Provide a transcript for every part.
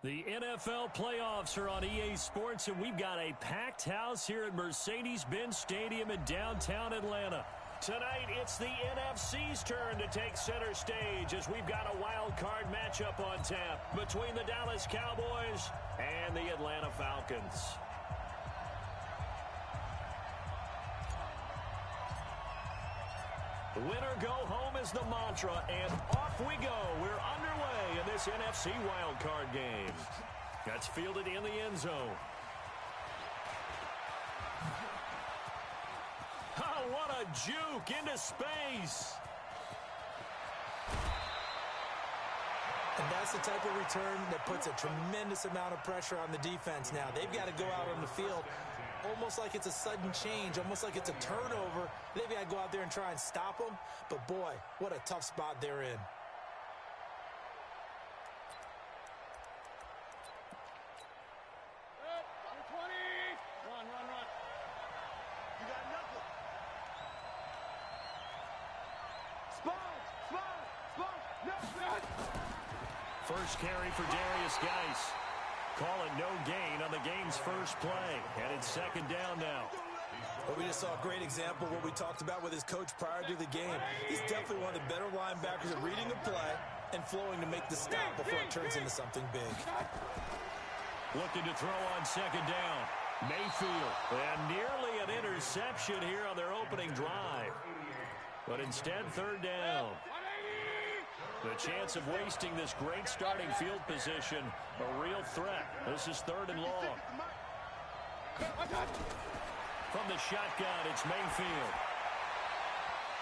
The NFL playoffs are on EA Sports, and we've got a packed house here at Mercedes-Benz Stadium in downtown Atlanta. Tonight, it's the NFC's turn to take center stage as we've got a wild card matchup on tap between the Dallas Cowboys and the Atlanta Falcons. Winner go home is the mantra, and off we go. We're underway in this NFC wildcard game. That's fielded in the end zone. Oh, what a juke into space. And that's the type of return that puts a tremendous amount of pressure on the defense now. They've got to go out on the field almost like it's a sudden change, almost like it's a turnover. They've got to go out there and try and stop them. But, boy, what a tough spot they're in. First carry for Darius Geis. Call it no gain on the game's first play. And it's second down now. Well, we just saw a great example of what we talked about with his coach prior to the game. He's definitely one of the better linebackers at reading the play and flowing to make the stop before it turns into something big. Looking to throw on second down. Mayfield. And nearly an interception here on their opening drive. But instead, third down. The chance of wasting this great starting field position, a real threat. This is third and long. From the shotgun, it's Mayfield.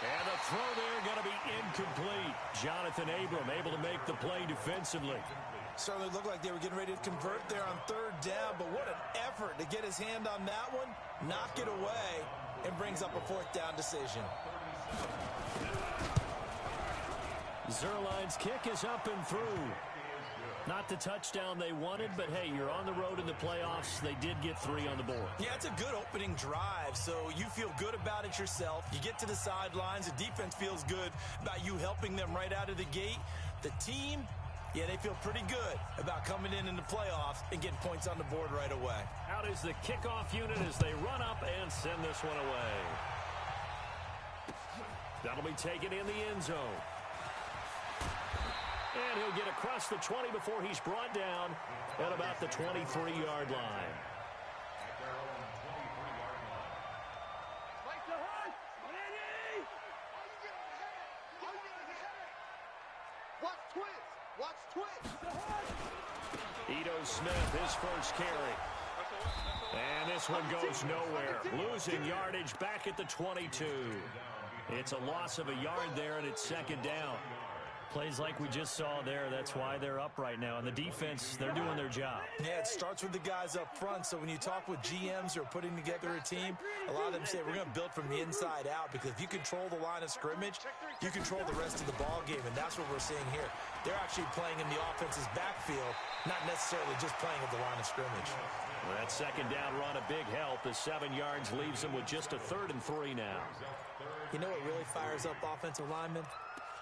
And the throw there going to be incomplete. Jonathan Abram able to make the play defensively. Certainly looked like they were getting ready to convert there on third down, but what an effort to get his hand on that one, knock it away, and brings up a fourth down decision. Zerline's kick is up and through. Not the touchdown they wanted, but hey, you're on the road in the playoffs. They did get 3 on the board. Yeah, it's a good opening drive, so you feel good about it yourself. You get to the sidelines. The defense feels good about you helping them right out of the gate. The team, yeah, they feel pretty good about coming in the playoffs and getting points on the board right away. Out is the kickoff unit as they run up and send this one away. That'll be taken in the end zone. And he'll get across the 20 before he's brought down at about the 23-yard line. Ito Smith, his first carry. And this one goes nowhere. Losing yardage back at the 22. It's a loss of a yard there, and it's second down. Plays like we just saw there, that's why they're up right now. And the defense, they're doing their job. Yeah, it starts with the guys up front. So when you talk with GMs who are putting together a team, a lot of them say we're going to build from the inside out, because if you control the line of scrimmage, you control the rest of the ball game, and that's what we're seeing here. They're actually playing in the offense's backfield, not necessarily just playing at the line of scrimmage. Well, that second down run a big help. The 7 yards leaves them with just a 3rd and 3 now. You know what really fires up offensive linemen?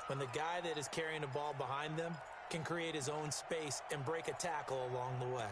When the guy that is carrying the ball behind them can create his own space and break a tackle along the way.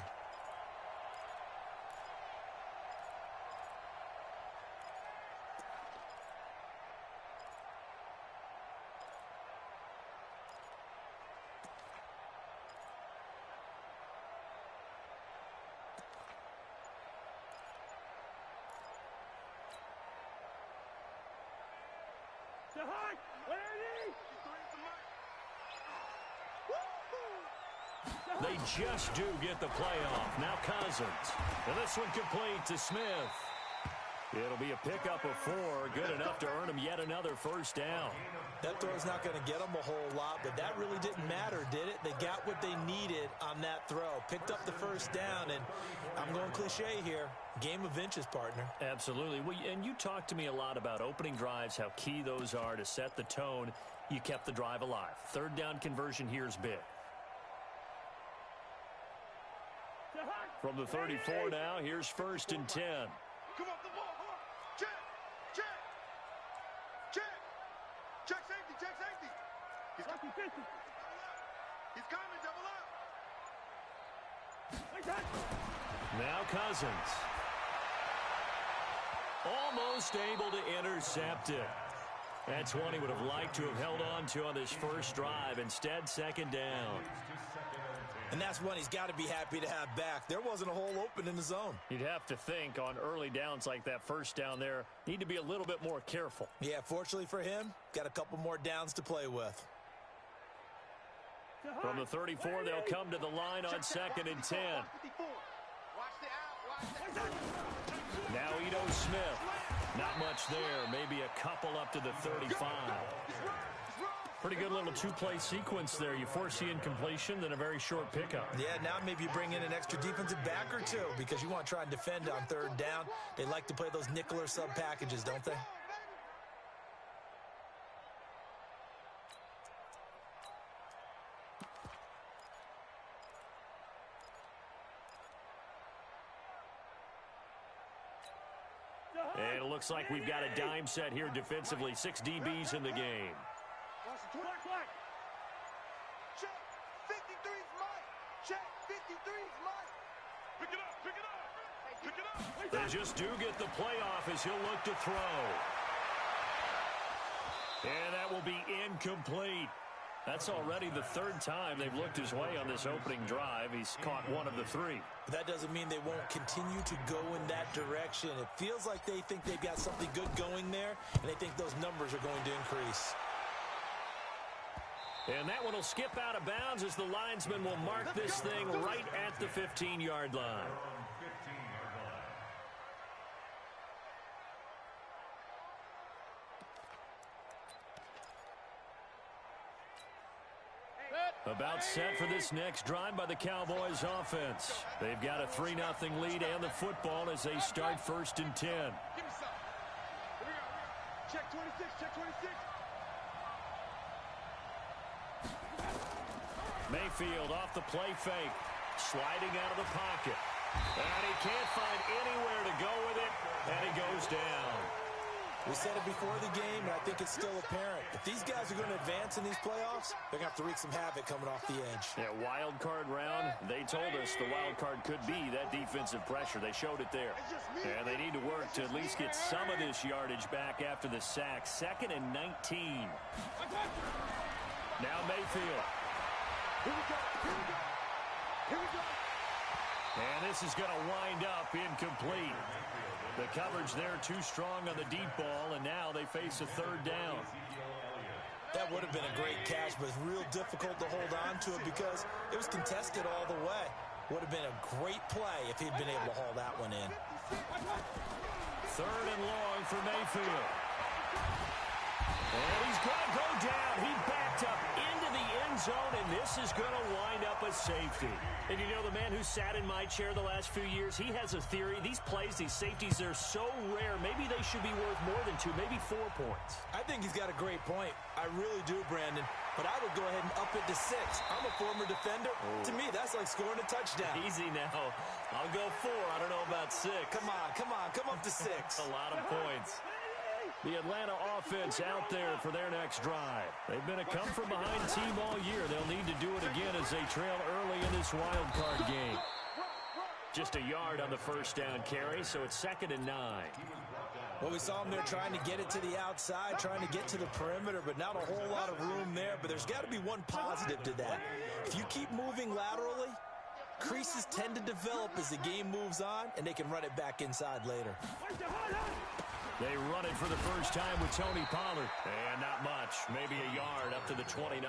They just do get the playoff. Now Cousins. And this one complete to Smith. It'll be a pickup of 4. Good enough to earn him yet another first down. That throw's not going to get them a whole lot, but that really didn't matter, did it? They got what they needed on that throw. Picked up the first down, and I'm going cliche here. Game of inches, partner. Absolutely. Well, and you talked to me a lot about opening drives, how key those are to set the tone. You kept the drive alive. Third down conversion here is big. From the 34 now, here's 1st and 10. Come on, the ball. Come on. Check. Check. Check. Check safety. Check safety. He's coming. He's coming. Double up. Now Cousins. Almost able to intercept it. That's one he would have liked to have held on to on this first drive. Instead, second down. And that's one he's got to be happy to have back. There wasn't a hole open in the zone. You'd have to think on early downs like that first down there, need to be a little bit more careful. Yeah, fortunately for him, got a couple more downs to play with. From the 34, they'll come to the line on 2nd and 10. Now Ito Smith. Not much there. Maybe a couple up to the 35. Pretty good little two-play sequence there. You force the incompletion, then a very short pickup. Yeah, now maybe you bring in an extra defensive back or two because you want to try and defend on 3rd down. They like to play those nickel or sub packages, don't they? And it looks like we've got a dime set here defensively. 6 DBs in the game. Check. 53's Mike. Check. 53's Mike. Pick it up. Pick it up. Pick it up. They just do get the playoff as he'll look to throw. And that will be incomplete. That's already the 3rd time they've looked his way on this opening drive. He's caught 1 of the 3. But that doesn't mean they won't continue to go in that direction. It feels like they think they've got something good going there, and they think those numbers are going to increase. And that one will skip out of bounds as the linesman will mark this thing right at the 15-yard line. About set for this next drive by the Cowboys offense. They've got a 3-0 lead and the football as they start 1st and 10. Give me some. Here we go. Check 26. Check 26. Mayfield off the play fake. Sliding out of the pocket. And he can't find anywhere to go with it. And he goes down. We said it before the game, and I think it's still apparent. If these guys are going to advance in these playoffs, they're going to have to wreak some havoc coming off the edge. Yeah, wild card round. They told us the wild card could be that defensive pressure. They showed it there. And they need to work to at least get some of this yardage back after the sack. 2nd and 19. Now Mayfield. Here we go. Here we go. Here we go. And this is going to wind up incomplete. The coverage there too strong on the deep ball, and now they face a 3rd down. That would have been a great catch, but it's real difficult to hold on to it because it was contested all the way. Would have been a great play if he'd been able to haul that one in. 3rd and long for Mayfield. And he's going to go down. He backed up into the end zone, and this is going to wind up a safety. And you know, the man who sat in my chair the last few years, he has a theory. These plays, these safeties, they're so rare. Maybe they should be worth more than 2, maybe 4 points. I think he's got a great point. I really do, Brandon. But I would go ahead and up it to 6. I'm a former defender. To me, that's like scoring a touchdown. Easy now. I'll go 4. I don't know about 6. Come on. Come up to 6. A lot of points. The Atlanta offense out there for their next drive. They've been a come-from-behind team all year. They'll need to do it again as they trail early in this wild card game. Just a yard on the 1st down carry, so it's 2nd and 9. Well, we saw them there trying to get it to the outside, trying to get to the perimeter, but not a whole lot of room there. But there's got to be one positive to that. If you keep moving laterally, creases tend to develop as the game moves on, and they can run it back inside later. They run it for the first time with Tony Pollard. And not much. Maybe a yard up to the 29.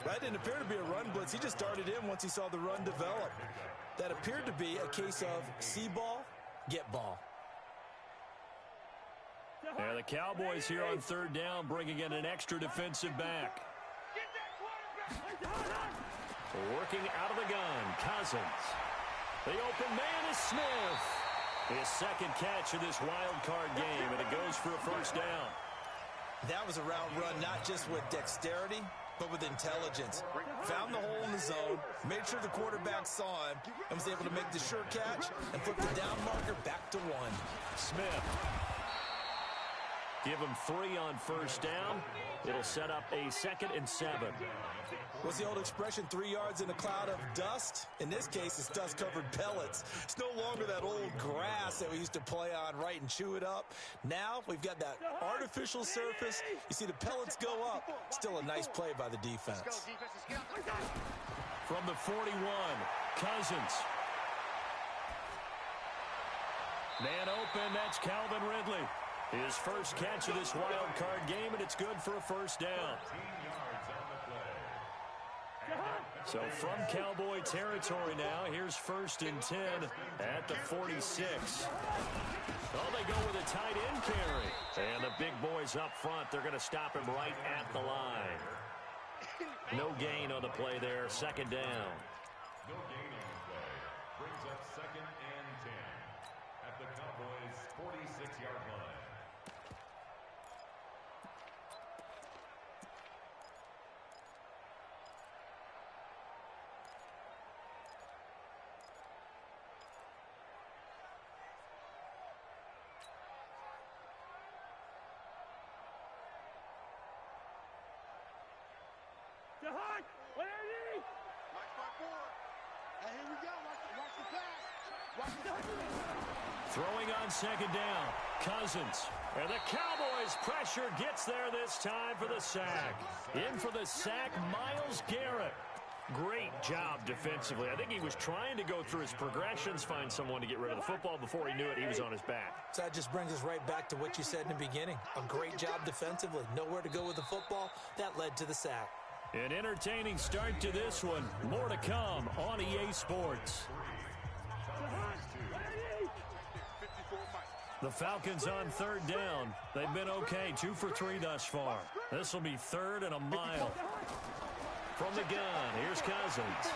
That didn't appear to be a run blitz. He just started in once he saw the run develop. That appeared to be a case of see ball, get ball. And the Cowboys here on 3rd down bringing in an extra defensive back. Working out of the gun, Cousins. The open man is Smith. His 2nd catch of this wild card game, and it goes for a 1st down. That was a route run, not just with dexterity, but with intelligence. Found the hole in the zone, made sure the quarterback saw him, and was able to make the sure catch and flip the down marker back to 1. Smith Give them 3 on first down. It'll set up a 2nd and 7. What's the old expression, 3 yards in a cloud of dust? In this case, it's dust-covered pellets. It's no longer that old grass that we used to play on, right, and chew it up. Now we've got that artificial surface. You see the pellets go up. Still a nice play by the defense. From the 41, Cousins. Man open, that's Calvin Ridley. His first catch of this wild card game, and it's good for a first down. So from Cowboy territory now, here's 1st and 10 at the 46. Oh, they go with a tight end carry. And the big boys up front, they're going to stop him right at the line. No gain on the play there, 2nd down. No gain on the play. Brings up 2nd and 10 at the Cowboys' 46-yard line. Throwing on 2nd down, Cousins. And the Cowboys' pressure gets there this time for the sack. In for the sack, Myles Garrett. Great job defensively. I think he was trying to go through his progressions, find someone to get rid of the football. Before he knew it, he was on his back. So that just brings us right back to what you said in the beginning. A great job defensively. Nowhere to go with the football. That led to the sack. An entertaining start to this one. More to come on EA Sports. The Falcons on 3rd down. They've been okay, 2 for 3 thus far. This will be 3rd and a mile. From the gun, here's Cousins.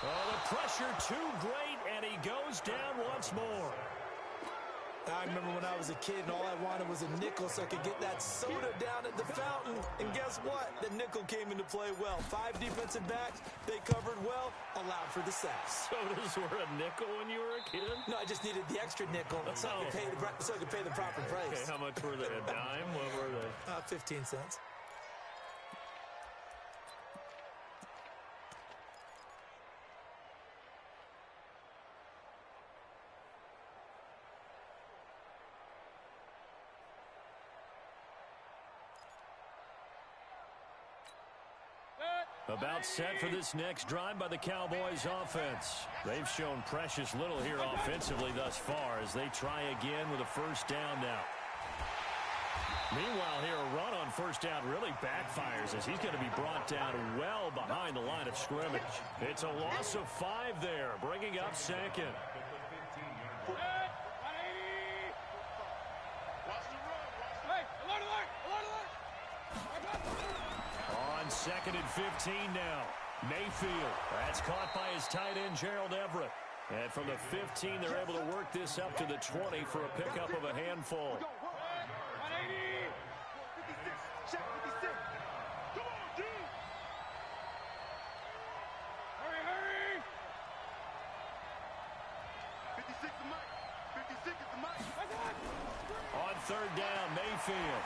Oh, the pressure too great, and he goes down once more. I remember when I was a kid and all I wanted was a nickel so I could get that soda down at the fountain. And guess what? The nickel came into play well. 5 defensive backs, they covered well, allowed for the sacks. Sodas were a nickel when you were a kid? No, I just needed the extra nickel so I could pay the proper price. Okay, how much were they? A dime? What were they? 15 cents. About set for this next drive by the Cowboys offense. They've shown precious little here offensively thus far as they try again with a first down now. Meanwhile here, a run on first down really backfires as he's going to be brought down well behind the line of scrimmage. It's a loss of 5 there, bringing up 2nd. On 2nd and 15 now. Mayfield. That's caught by his tight end, Gerald Everett. And from the 15, they're able to work this up to the 20 for a pickup of a handful. On 3rd down, Mayfield.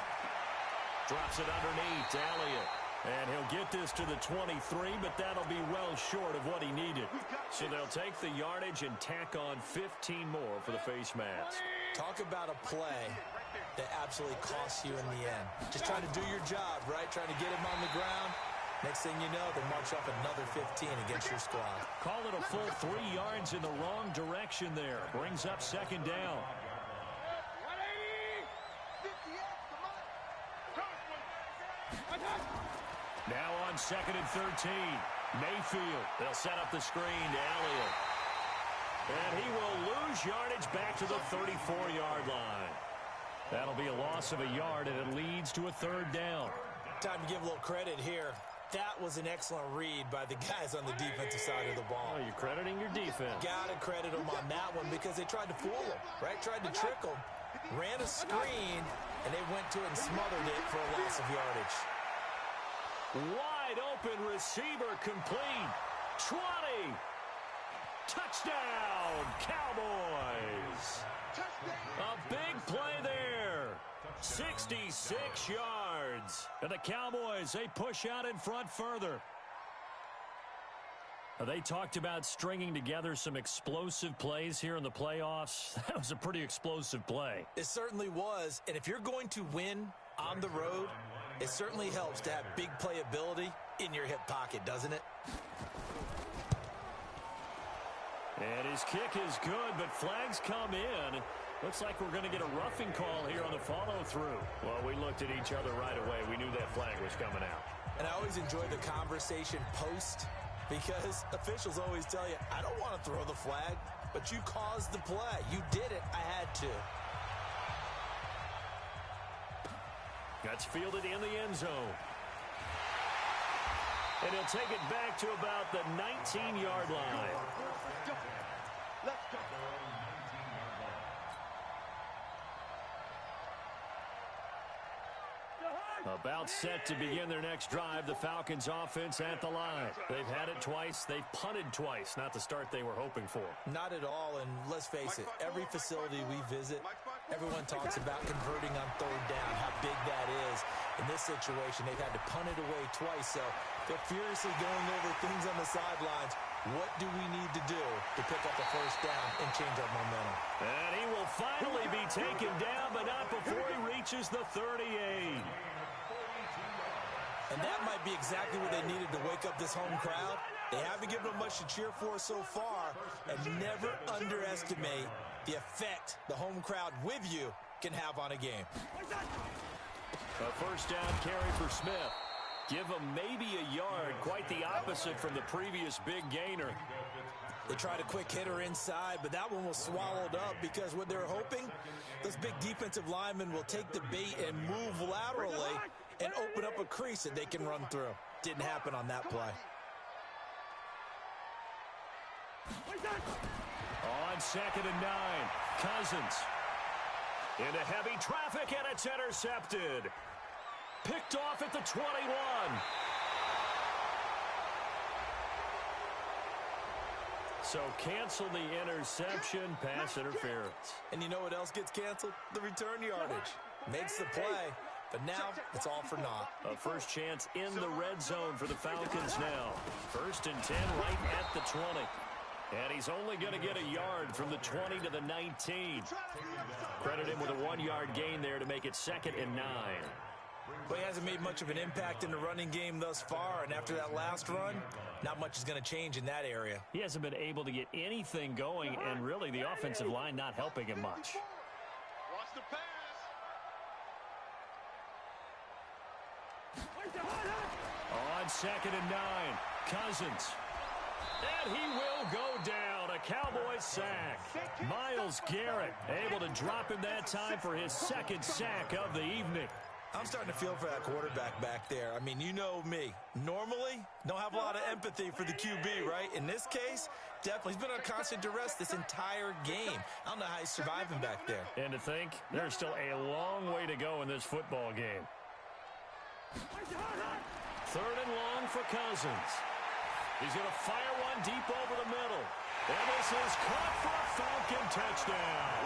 Drops it underneath to Elliott. And he'll get this to the 23, but that'll be well short of what he needed. So they'll take the yardage and tack on 15 more for the face mask. Talk about a play that absolutely costs you in the end. Just trying to do your job, right? Trying to get him on the ground. Next thing you know, they march up another 15 against your squad. Call it a full 3 yards in the wrong direction there. Brings up 2nd down. Now on 2nd and 13. Mayfield. They'll set up the screen to Elliott. And he will lose yardage back to the 34-yard line. That'll be a loss of a yard, and it leads to a 3rd down. Time to give a little credit here. That was an excellent read by the guys on the defensive side of the ball. Oh, you're crediting your defense. Got to credit them on that one because they tried to fool them, right? Tried to trick them. Ran a screen, and they went to it and smothered it for a loss of yardage. Wide open receiver complete. 20. Touchdown, Cowboys. A big play there. 66 yards. And the Cowboys, they push out in front further. They talked about stringing together some explosive plays here in the playoffs. That was a pretty explosive play. It certainly was. And if you're going to win on the road, it certainly helps to have big playability in your hip pocket, doesn't it? And his kick is good, but flags come in. Looks like we're going to get a roughing call here on the follow-through. Well, we looked at each other right away. We knew that flag was coming out. And I always enjoy the conversation post, because officials always tell you, I don't want to throw the flag, but you caused the play. You did it. I had to. That's fielded in the end zone. And he'll take it back to about the 19-yard line. Let's go. About set to begin their next drive, the Falcons offense at the line. They've had it twice. They've punted twice. Not the start they were hoping for. Not at all, and let's face it, every facility we visit, everyone talks about converting on third down, how big that is. In this situation, they've had to punt it away twice, so they're furiously going over things on the sidelines. What do we need to do to pick up the first down and change our momentum? And he will finally be taken down, but not before he reaches the 38. And that might be exactly what they needed to wake up this home crowd. They haven't given them much to cheer for so far, and never underestimate the effect the home crowd with you can have on a game. A first down carry for Smith. Give him maybe a yard, quite the opposite from the previous big gainer. They tried a quick hitter inside, but that one was swallowed up because what they're hoping, those big defensive linemen will take the bait and move laterally and open up a crease that they can run through. Didn't happen on that play. On 2nd and 9, Cousins. Into heavy traffic, and it's intercepted. Picked off at the 21. So cancel the interception, pass interference. And you know what else gets canceled? The return yardage. Makes the play, but now it's all for naught. A first chance in the red zone for the Falcons now. 1st and 10 right at the 20. And he's only going to get a yard from the 20 to the 19. Credit him with a 1-yard gain there to make it 2nd and 9. Well, he hasn't made much of an impact in the running game thus far, and after that last run, not much is going to change in that area. He hasn't been able to get anything going, and really the offensive line not helping him much. Watch the pass. On 2nd and 9, Cousins. And he will go down. A Cowboys sack. Myles Garrett able to drop him that time for his 2nd sack of the evening. I'm starting to feel for that quarterback back there. I mean, you know me. Normally, don't have a lot of empathy for the QB, right? In this case, definitely. He's been on constant duress this entire game. I don't know how he's surviving back there. And to think, there's still a long way to go in this football game. 3rd and long for Cousins. He's going to fire one deep over the middle. And this is caught for a Falcon touchdown.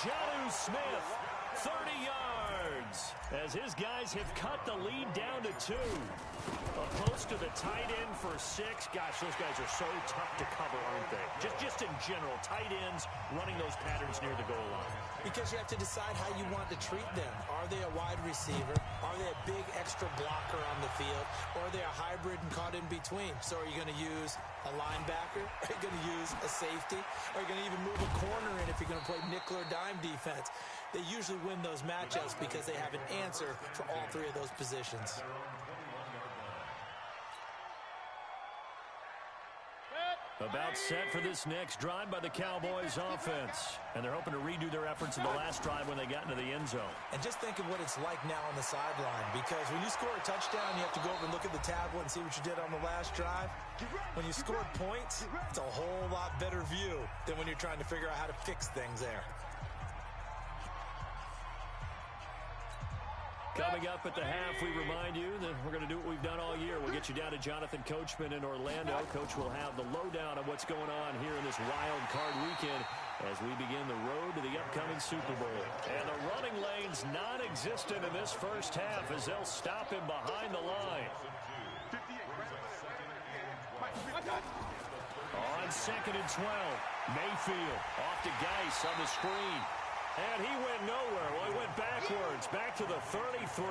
Jonnu Smith, 30 yards, as his guys have cut the lead down to 2. A post to the tight end for 6. Gosh, those guys are so tough to cover, aren't they? Just in general, tight ends running those patterns near the goal line. Because you have to decide how you want to treat them. Are they a wide receiver? Are they a big extra blocker on the field? Or are they a hybrid and caught in between? So are you going to use a linebacker? Are you going to use a safety? Are you going to even move a corner in if you're going to play nickel or dime defense? They usually win those matchups because they have an answer for all 3 of those positions. About set for this next drive by the Cowboys offense. And they're hoping to redo their efforts in the last drive when they got into the end zone. And just think of what it's like now on the sideline, because when you score a touchdown, you have to go over and look at the tablet and see what you did on the last drive. When you scored points, it's a whole lot better view than when you're trying to figure out how to fix things there. Coming up at the half, we remind you that we're going to do what we've done all year. We'll get you get you down to Jonathan Coachman in Orlando. Coach will have the lowdown of what's going on here in this wild card weekend as we begin the road to the upcoming Super Bowl. And the running lane's non-existent in this first half as they'll stop him behind the line. On 2nd and 12, Mayfield off to Geis on the screen. And he went nowhere. Well, he went backwards, back to the 33.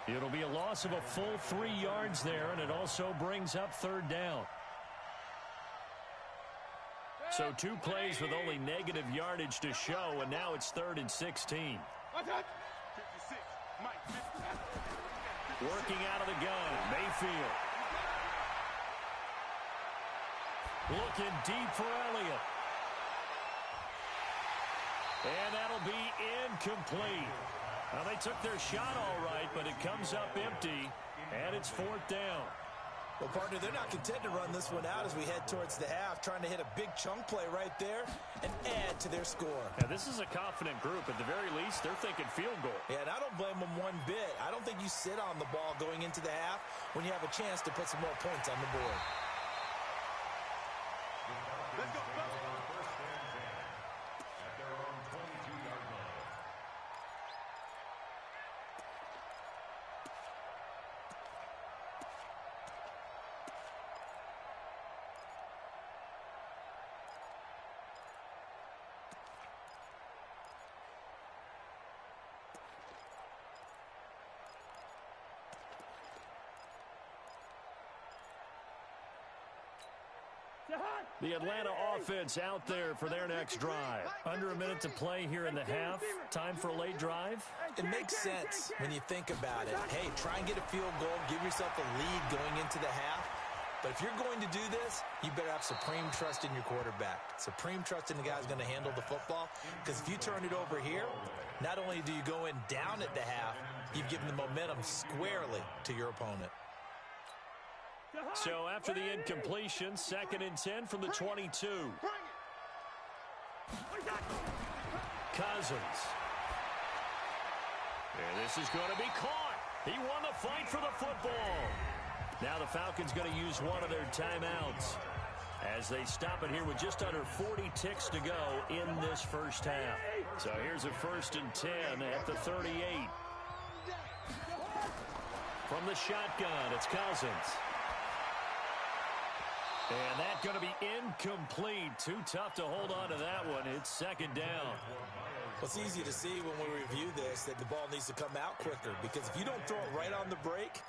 It'll be a loss of a full 3 yards there, and it also brings up 3rd down. So 2 plays with only negative yardage to show, and now it's 3rd and 16. Working out of the gun, Mayfield. Looking deep for Elliott. And that'll be incomplete. Now, they took their shot all right, but it comes up empty, and it's 4th down. Well, partner, they're not content to run this one out as we head towards the half, trying to hit a big chunk play right there and add to their score. Yeah, this is a confident group. At the very least, they're thinking field goal. Yeah, and I don't blame them one bit. I don't think you sit on the ball going into the half when you have a chance to put some more points on the board. Let's go, go. At their own 22-yard line. The Atlanta offense out there for their next drive. Under a minute to play here in the half. Time for a late drive. It makes sense when you think about it. Hey, try and get a field goal. Give yourself a lead going into the half. But if you're going to do this, you better have supreme trust in your quarterback. Supreme trust in the guy who's going to handle the football. Because if you turn it over here, not only do you go in down at the half, you've given the momentum squarely to your opponent. So after the incompletion, 2nd and 10 from the 22. Cousins. And this is going to be caught. He won the fight for the football. Now the Falcons going to use one of their timeouts as they stop it here with just under 40 ticks to go in this first half. So here's a 1st and 10 at the 38. From the shotgun, it's Cousins. And that's going to be incomplete. Too tough to hold on to that one. It's 2nd down. Well, it's easy to see when we review this that the ball needs to come out quicker, because if you don't throw it right on the break,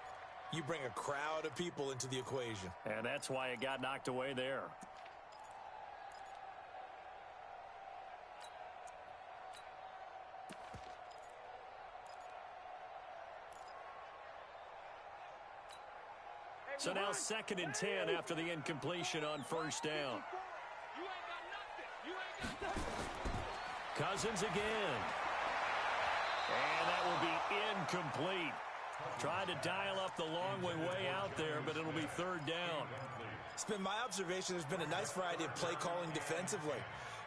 you bring a crowd of people into the equation. And that's why it got knocked away there. So now 2nd and 10 after the incompletion on 1st down. Cousins again. And that will be incomplete. Tried to dial up the long way out there, but it'll be 3rd down. It's been my observation there's been a nice variety of play calling defensively.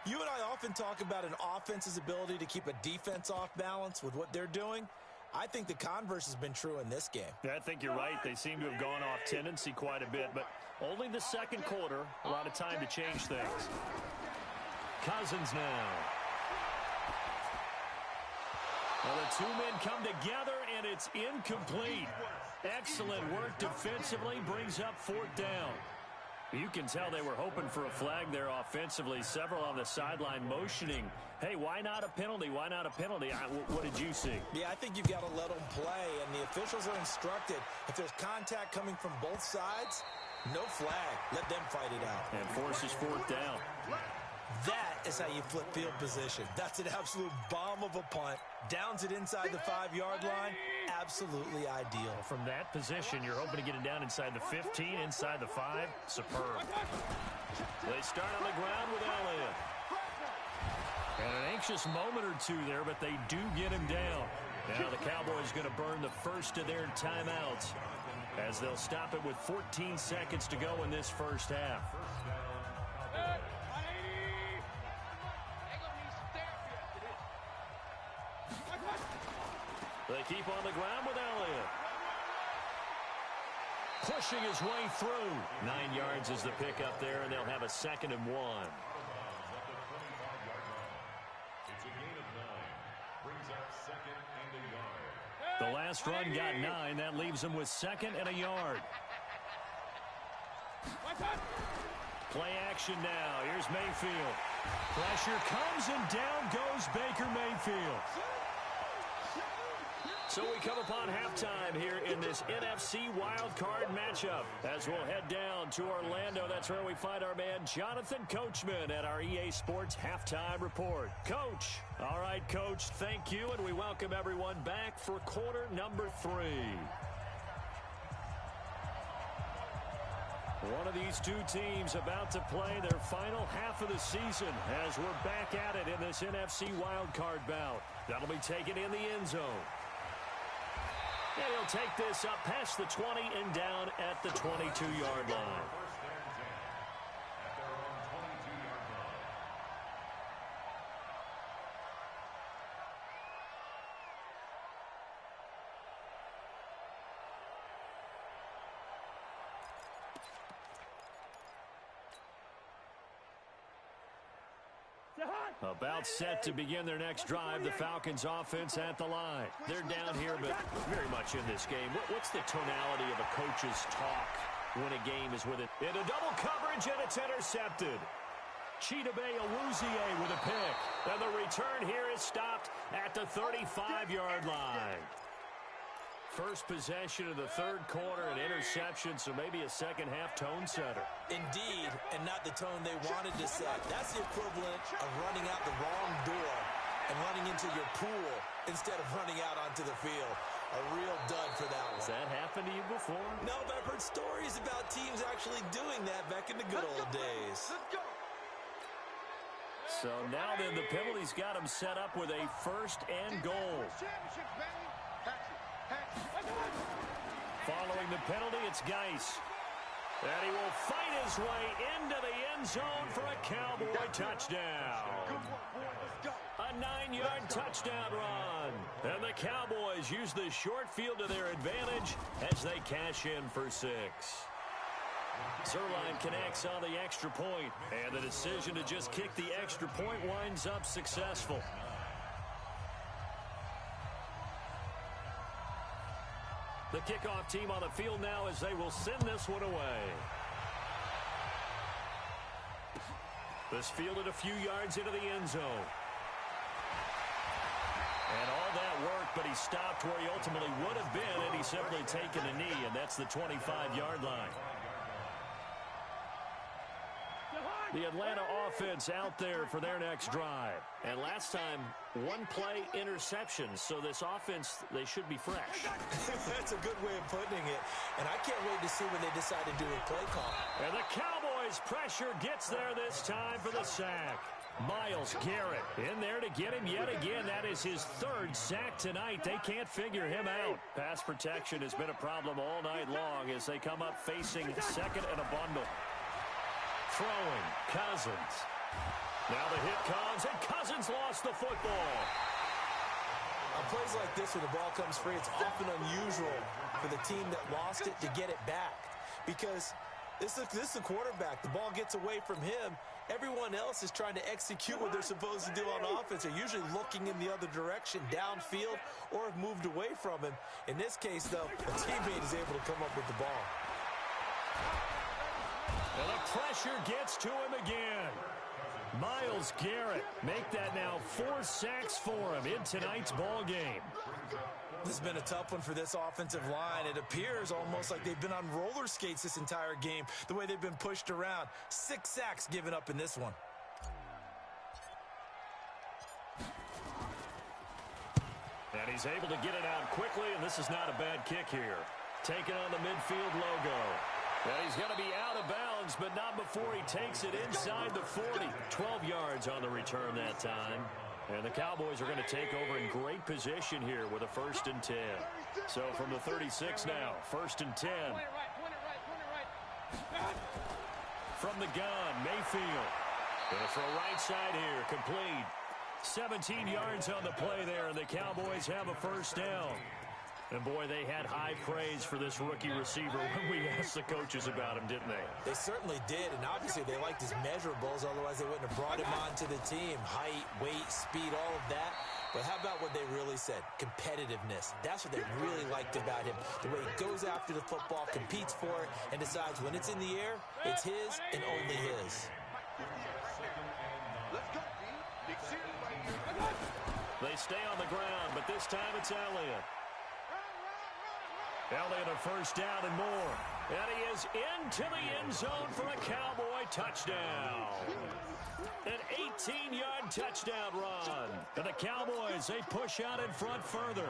You and I often talk about an offense's ability to keep a defense off balance with what they're doing. I think the converse has been true in this game. Yeah, I think you're right. They seem to have gone off tendency quite a bit, but only the 2nd quarter, a lot of time to change things. Cousins now. Well, the 2 men come together, and it's incomplete. Excellent work defensively, brings up 4th down. You can tell they were hoping for a flag there offensively. Several on the sideline motioning, hey, why not a penalty? Why not a penalty? What did you see? Yeah, I think you've got to let them play, and the officials are instructed if there's contact coming from both sides, no flag. Let them fight it out. And forces 4th down. That is how you flip field position. That's an absolute bomb of a punt. Downs it inside the 5-yard line. Absolutely ideal. From that position, you're hoping to get it down inside the 15, inside the 5. Superb. They start on the ground with Elliott. And an anxious moment or two there, but they do get him down. Now the Cowboys going to burn the first of their timeouts as they'll stop it with 14 seconds to go in this first half. They keep on the ground with Elliott. pushing his way through. 9 yards is the pickup there, and they'll have a 2nd and 1. It's a gain of 9. Brings up 2nd and a yard. The last run got 9. That leaves him with 2nd and a yard. Play action now. Here's Mayfield. Pressure comes, and down goes Baker Mayfield. So we come upon halftime here in this NFC wildcard matchup. As we'll head down to Orlando, that's where we find our man Jonathan Coachman at our EA Sports Halftime Report. Coach. All right, Coach, thank you, and we welcome everyone back for quarter number 3. One of these two teams about to play their final half of the season as we're back at it in this NFC wildcard bout. That'll be taken in the end zone. And he'll take this up past the 20 and down at the 22-yard line. First and 10 at their own 22-yard line. About set to begin their next drive, the Falcons offense at the line. They're down here, but very much in this game. What's the tonality of a coach's talk when a game is with it? Into double coverage, and it's intercepted. Chidobe Awuzie with a pick. And the return here is stopped at the 35-yard line. First possession of the third quarter, an interception, so maybe a second-half tone setter. Indeed, and not the tone they wanted to set. That's the equivalent of running out the wrong door and running into your pool instead of running out onto the field. A real dud for that one. Has that happened to you before? No, but I've heard stories about teams actually doing that back in the good old days. So now then, the penalty's got him set up with a 1st and goal. Following the penalty, it's Geis. And he will fight his way into the end zone for a Cowboy touchdown. A 9-yard touchdown run. And the Cowboys use the short field to their advantage as they cash in for 6. Zerline connects on the extra point, and the decision to just kick the extra point winds up successful. The kickoff team on the field now as they will send this one away. This fielded a few yards into the end zone. And all that worked, but he stopped where he ultimately would have been had he simply taken a knee, and that's the 25-yard line. The Atlanta offense out there for their next drive. And last time, 1-play interception. So this offense, they should be fresh. That's a good way of putting it. And I can't wait to see when they decide to do a play call. And the Cowboys' pressure gets there this time for the sack. Myles Garrett in there to get him yet again. That is his 3rd sack tonight. They can't figure him out. Pass protection has been a problem all night long as they come up facing 2nd and a bundle. Throwing, Cousins. Now the hit comes, and Cousins lost the football. On plays like this, when the ball comes free, it's often unusual for the team that lost it to get it back. Because this is the quarterback. The ball gets away from him. Everyone else is trying to execute what they're supposed to do on offense. They're usually looking in the other direction, downfield, or have moved away from him. In this case, though, a teammate is able to come up with the ball. And the pressure gets to him again. Myles Garrett make that now 4 sacks for him in tonight's ball game. This has been a tough one for this offensive line. It appears almost like they've been on roller skates this entire game, the way they've been pushed around. 6 sacks given up in this one. And he's able to get it out quickly, and this is not a bad kick here. Taking on the midfield logo. And he's going to be out of bounds, but not before he takes it inside the 40. 12 yards on the return that time. And the Cowboys are going to take over in great position here with a 1st and 10. So from the 36 now, 1st and 10. From the gun, Mayfield. Going to throw right side here, complete. 17 yards on the play there, and the Cowboys have a 1st down. And, boy, they had high praise for this rookie receiver when we asked the coaches about him, didn't they? They certainly did, and obviously they liked his measurables. Otherwise, they wouldn't have brought him onto the team. Height, weight, speed, all of that. But how about what they really said? Competitiveness. That's what they really liked about him. The way he goes after the football, competes for it, and decides when it's in the air, it's his and only his. They stay on the ground, but this time it's Elliott. Elliott a first down and more. And he is into the end zone for a Cowboy touchdown. An 18-yard touchdown run. And the Cowboys, they push out in front further.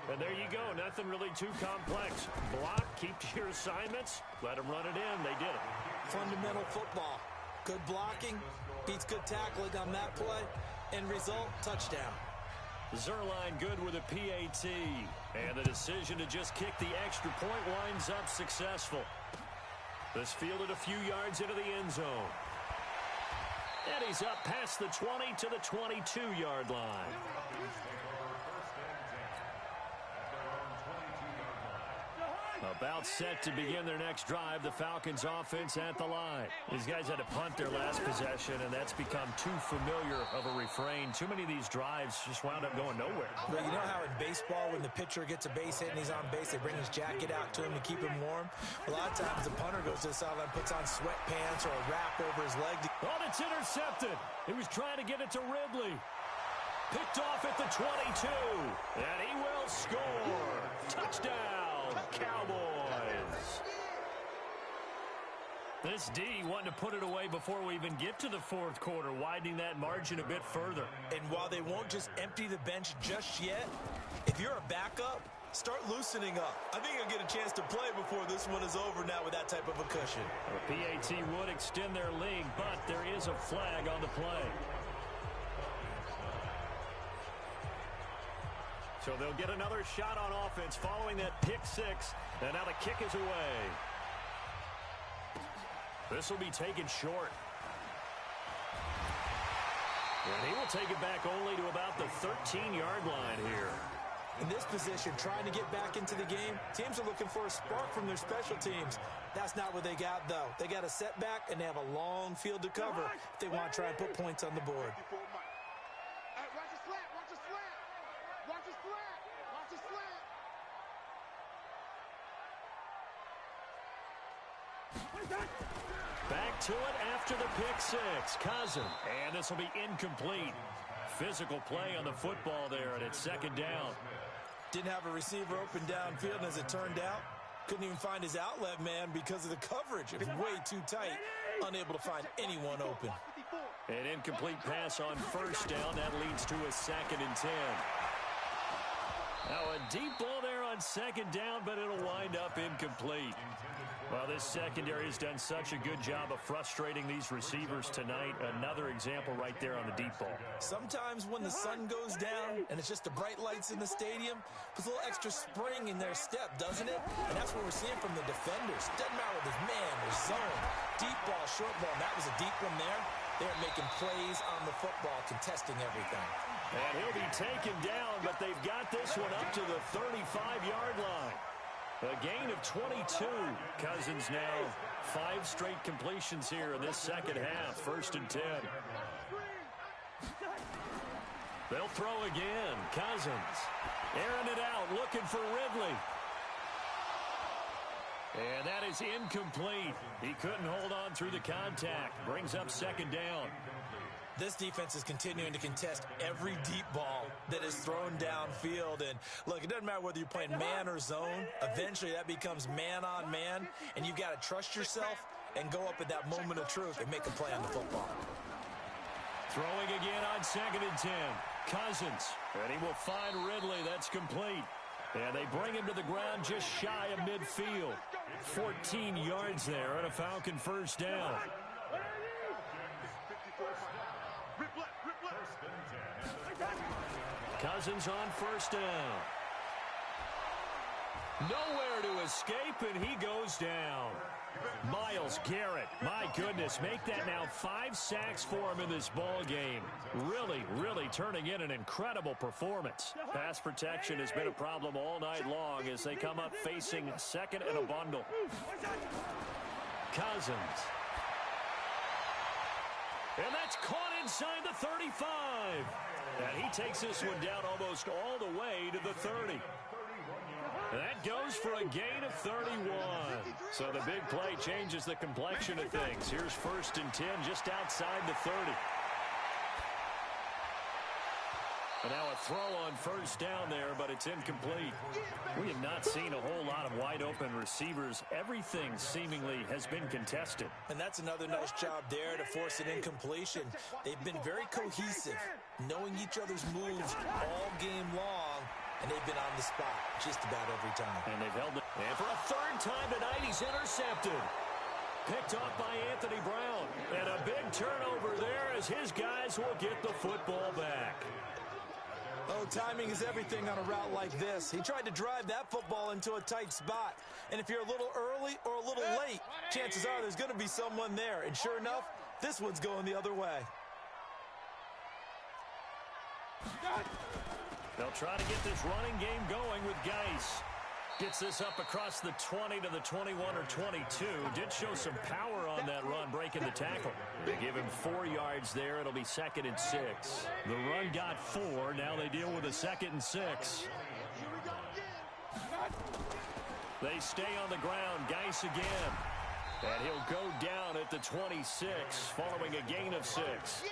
And there you go. Nothing really too complex. Block, keep to your assignments, let them run it in. They did it. Fundamental football. Good blocking, beats good tackling on that play. End result, touchdown. Zerline good with a PAT. And the decision to just kick the extra point winds up successful. This fielded a few yards into the end zone. And he's up past the 20 to the 22-yard line. About set to begin their next drive, the Falcons offense at the line. These guys had to punt their last possession, and that's become too familiar of a refrain. Too many of these drives just wound up going nowhere. But you know how in baseball, when the pitcher gets a base hit and he's on base, they bring his jacket out to him to keep him warm? A lot of times the punter goes to the sideline, puts on sweatpants or a wrap over his leg. Oh, it's intercepted. He was trying to get it to Ridley. Picked off at the 22, and he will score. Touchdown, Cowboys. This D wanting to put it away before we even get to the fourth quarter, widening that margin a bit further. And while they won't just empty the bench just yet, if you're a backup, start loosening up. I think you'll get a chance to play before this one is over now with that type of a cushion. The PAT would extend their lead, but there is a flag on the play. So they'll get another shot on offense following that pick six. And now the kick is away. This will be taken short. And he will take it back only to about the 13-yard line here. In this position, trying to get back into the game, teams are looking for a spark from their special teams. That's not what they got, though. They got a setback, and they have a long field to cover if they want to try and put points on the board. Back to it after the pick six. Cousin. And this will be incomplete. Physical play on the football there, and it's second down. Didn't have a receiver open downfield, and as it turned out, couldn't even find his outlet man because of the coverage. It was way too tight, unable to find anyone open. An incomplete pass on first down. That leads to a 2nd and 10. Now a deep ball there on second down, but it'll wind up incomplete. Well, this secondary has done such a good job of frustrating these receivers tonight. Another example right there on the deep ball. Sometimes when the sun goes down and it's just the bright lights in the stadium, puts a little extra spring in their step, doesn't it? And that's what we're seeing from the defenders. Doesn't matter with his man or zone. Deep ball, short ball. And that was a deep one there. They're making plays on the football, contesting everything. And he'll be taken down, but they've got this one up to the 35-yard line. A gain of 22. Cousins now 5 straight completions here in this second half. 1st and 10. They'll throw again. Cousins airing it out, looking for Ridley. And that is incomplete. He couldn't hold on through the contact. Brings up 2nd down. This defense is continuing to contest every deep ball that is thrown downfield. And, look, it doesn't matter whether you're playing man or zone. Eventually, that becomes man-on-man, and you've got to trust yourself and go up at that moment of truth and make a play on the football. Throwing again on 2nd and 10. Cousins, and he will find Ridley. That's complete. And they bring him to the ground just shy of midfield. 14 yards there and a Falcon first down. Cousins on first down. Nowhere to escape, and he goes down. Myles Garrett, my goodness, make that now 5 sacks for him in this ball game. Really turning in an incredible performance. Pass protection has been a problem all night long as they come up facing second and a bundle. Cousins. And that's caught inside the 35. And he takes this one down almost all the way to the 30. That goes for a gain of 31. So the big play changes the complexion of things. Here's 1st and 10 just outside the 30. And now a throw on 1st down there, but it's incomplete. We have not seen a whole lot of wide open receivers. Everything seemingly has been contested. And that's another nice job there to force an incompletion. They've been very cohesive, knowing each other's moves all game long. And they've been on the spot just about every time. And they've held it. And for a 3rd time tonight, he's intercepted. Picked off by Anthony Brown. And a big turnover there as his guys will get the football back. Oh, timing is everything on a route like this. He tried to drive that football into a tight spot. And if you're a little early or a little late, chances are there's going to be someone there. And sure enough, this one's going the other way. They'll try to get this running game going with Geis. Gets this up across the 20 to the 21 or 22. Did show some power on that run, breaking the tackle. They give him 4 yards there. It'll be 2nd and 6. The run got 4. Now they deal with a 2nd and 6. They stay on the ground. Geis again. And he'll go down at the 26 following a gain of 6.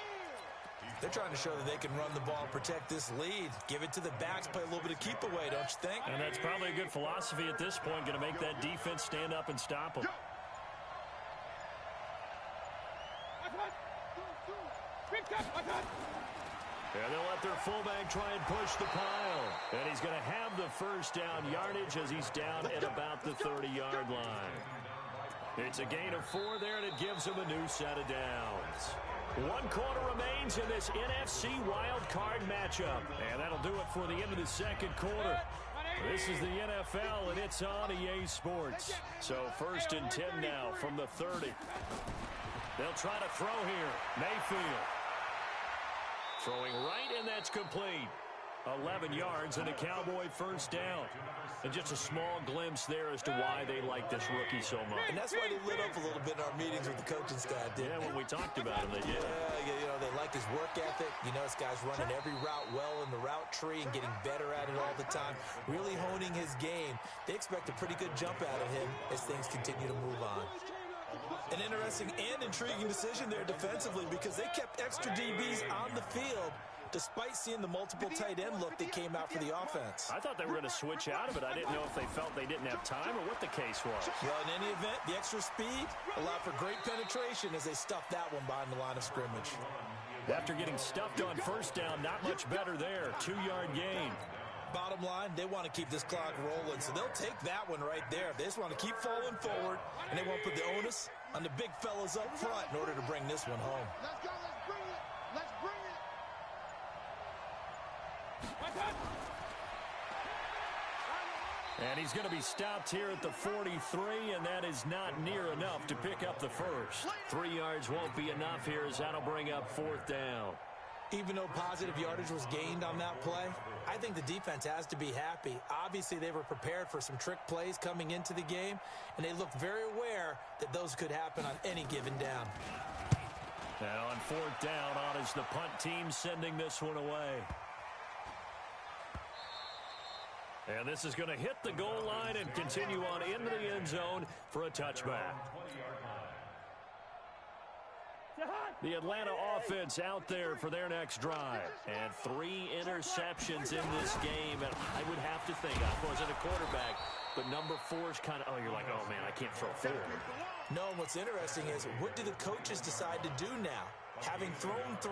They're trying to show that they can run the ball and protect this lead. Give it to the backs, play a little bit of keep away, don't you think? And that's probably a good philosophy at this point, going to make that defense stand up and stop them. And they'll let their fullback try and push the pile. And he's going to have the 1st down yardage as he's down at about the 30-yard line. It's a gain of 4 there, and it gives him a new set of downs. 1 quarter remains in this NFC wild card matchup. And that'll do it for the end of the 2nd quarter. This is the NFL, and it's on EA Sports. So 1st and 10 now from the 30. They'll try to throw here. Mayfield. Throwing right, and that's complete. 11 yards and a Cowboy 1st down. And just a small glimpse there as to why they like this rookie so much. And that's why they lit up a little bit in our meetings with the coaching staff, didn't they? Yeah, when we talked about him, they did. Yeah, you know, they like his work ethic. You know, this guy's running every route well in the route tree and getting better at it all the time. Really honing his game. They expect a pretty good jump out of him as things continue to move on. An interesting and intriguing decision there defensively because they kept extra DBs on the field despite seeing the multiple tight end look that came out for the offense. I thought they were going to switch out of it. I didn't know if they felt they didn't have time or what the case was. Well, in any event, the extra speed allowed for great penetration as they stuffed that one behind the line of scrimmage. After getting stuffed on 1st down, not much better there. 2-yard gain. Bottom line, they want to keep this clock rolling, so they'll take that one right there. They just want to keep falling forward, and they won't put the onus on the big fellas up front in order to bring this one home. Let's go, let's bring it. Let's bring it. And he's going to be stopped here at the 43, and that is not near enough to pick up the 1st. 3 yards won't be enough here as that'll bring up 4th down. Even though positive yardage was gained on that play, I think the defense has to be happy. Obviously, they were prepared for some trick plays coming into the game, and they looked very aware that those could happen on any given down. Now on 4th down, on is the punt team sending this one away. And this is going to hit the goal line and continue on into the end zone for a touchback. The Atlanta offense out there for their next drive. And 3 interceptions in this game. And I would have to think, I wasn't a quarterback, but number 4 is kind of, oh, you're like, oh, man, I can't throw 4. No, what's interesting is, what do the coaches decide to do now? Having thrown 3,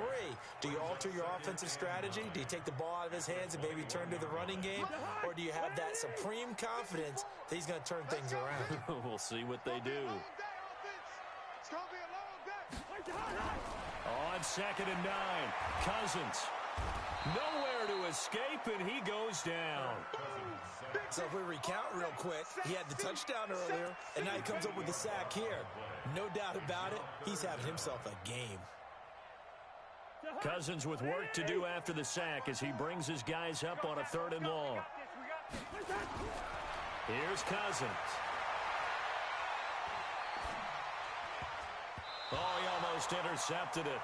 do you alter your offensive strategy? Do you take the ball out of his hands and maybe turn to the running game? Or do you have that supreme confidence that he's going to turn things around? We'll see what they do. It's going to be a long day. On 2nd and 9, Cousins Nowhere to escape, and he goes down. So if we recount real quick, he had the touchdown earlier, and now he comes up with the sack here. No doubt about it, he's having himself a game. Cousins with work to do after the sack as he brings his guys up on a 3rd and long. Here's Cousins. Oh, he almost intercepted it.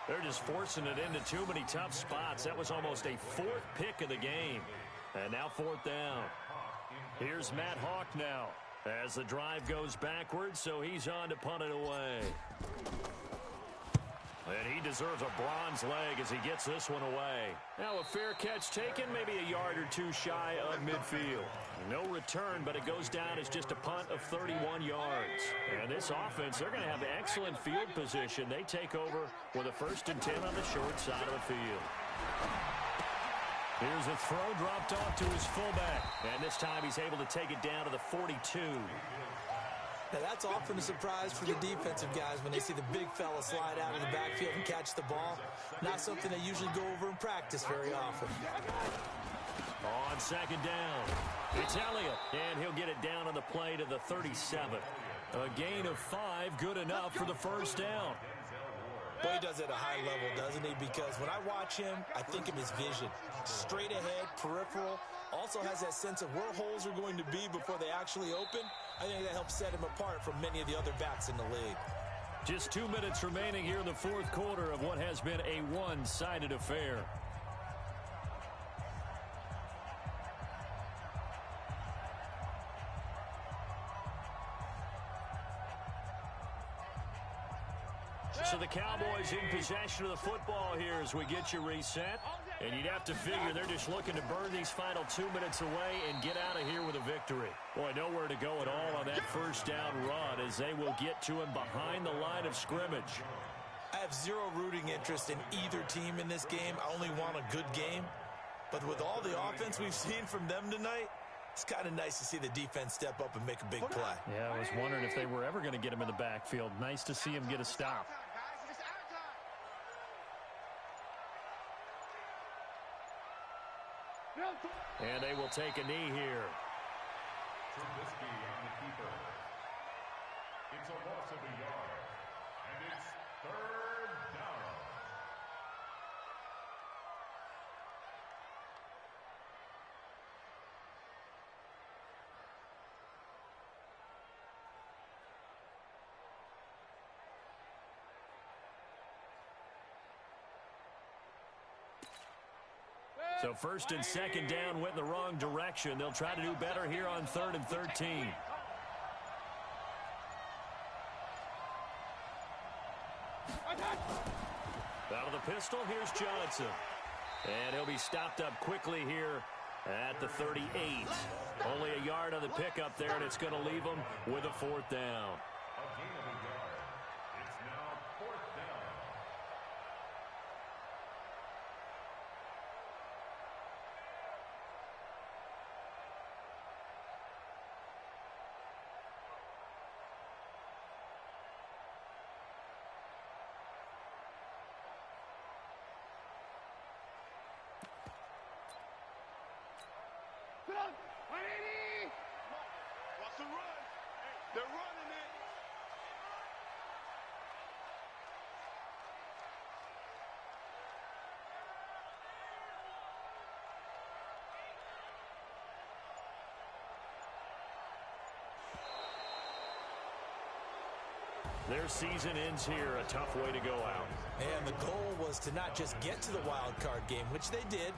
They're just forcing it into too many tough spots. That was almost a 4th pick of the game. And now 4th down. Here's Matt Hawk now as the drive goes backwards, so he's on to punt it away. And he deserves a bronze leg as he gets this one away. Now a fair catch taken, maybe a yard or two shy of midfield. No return, but it goes down as just a punt of 31 yards. And this offense, they're going to have excellent field position. They take over with a 1st and 10 on the short side of the field. Here's a throw dropped off to his fullback. And this time he's able to take it down to the 42. Now that's often a surprise for the defensive guys when they see the big fella slide out of the backfield and catch the ball. Not something they usually go over in practice very often. On 2nd down, it's Elliott, and he'll get it down on the play to the 37. A gain of 5, good enough for the 1st down. Boy, he does it at a high level, doesn't he? Because when I watch him, I think of his vision. Straight ahead, peripheral. Also has that sense of where holes are going to be before they actually open. I think that helps set him apart from many of the other backs in the league. Just 2 minutes remaining here in the 4th quarter of what has been a one-sided affair. So the Cowboys in possession of the football here as we get you reset. And you'd have to figure they're just looking to burn these final 2 minutes away and get out of here with a victory. Boy, nowhere to go at all on that 1st down run as they will get to him behind the line of scrimmage. I have zero rooting interest in either team in this game. I only want a good game. But with all the offense we've seen from them tonight, it's kind of nice to see the defense step up and make a big play. Yeah, I was wondering if they were ever going to get him in the backfield. Nice to see him get a stop. And they will take a knee here. Trubisky on the keeper. It's a loss of a yard. And it's 3rd down. So 1st and 2nd down went in the wrong direction. They'll try to do better here on 3rd and 13. Out of the pistol, here's Johnson. And he'll be stopped up quickly here at the 38. Only a yard on the pickup there, and it's going to leave them with a 4th down. A gain of a yard. It's now 4th down. Watch the run. They're running it. Their season ends here. A tough way to go out. And the goal was to not just get to the wild card game, which they did,